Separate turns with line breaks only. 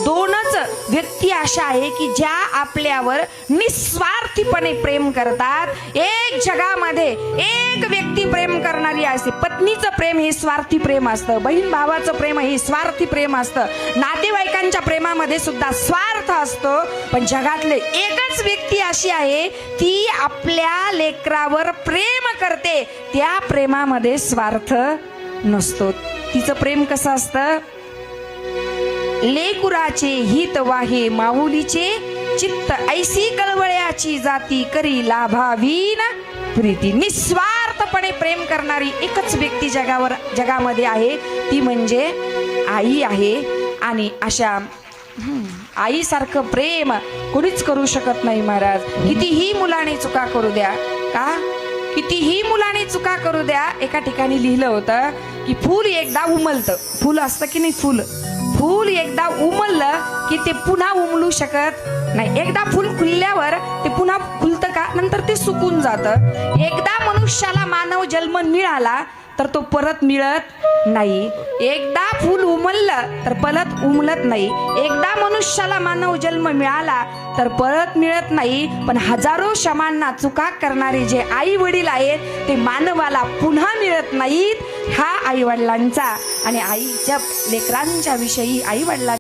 दोनच व्यक्ती अशा आहे की ज्या आपल्यावर निस्वार्थीपणे प्रेम करतात। एक जगामध्ये एक व्यक्ती प्रेम करणारी असते। पत्नीचं प्रेम हे स्वार्थी प्रेम असतं, बहीण भावाचं प्रेम हे स्वार्थी प्रेम असतं, नातेवाईकांच्या प्रेमामध्ये सुद्धा स्वार्थ असतो। पण जगातले एकच व्यक्ती अशी आहे ती आपल्या लेकरावर प्रेम करते, त्या प्रेमामध्ये स्वार्थ नसतो। तिचं प्रेम कसं असतं? लेकुराचे हित वाहे माऊलीचे, चित्त ऐसी कळवळ्याची जाती करी लाभावीन प्रीती। निस्वार्थपणे प्रेम करणारी एकच व्यक्ती जगामध्ये आहे, ती म्हणजे आई आहे। आणि अशा आईसारखं प्रेम कोणीच करू शकत नाही महाराज। कितीही मुलाने चुका करू द्या, कितीही मुलाने चुका करू द्या। एका ठिकाणी लिहिलं होतं की फूल एकदा उमलतं, फूल असतं की नाही, फूल एकदा उमललं की ते पुन्हा उमलू शकत नाही। एकदा फूल खुलल्यावर ते पुन्हा खुलतं का? नंतर ते सुकून जातं। एकदा मनुष्याला मानव जन्म मिळाला तर तो परत मिळत नाही। एकदा फूल उमललं तर परत उमलत नाही। एकदा मनुष्याला मानव जन्म मिळाला तर परत मिळत नाही। पण हजारो क्षमांना चुका करणारे जे आई वडील आहेत ते मानवाला पुन्हा मिळत नाहीत। हा आई वडिलांचा आणि आईच्या लेकरांच्या विषयी आई वडिलांचा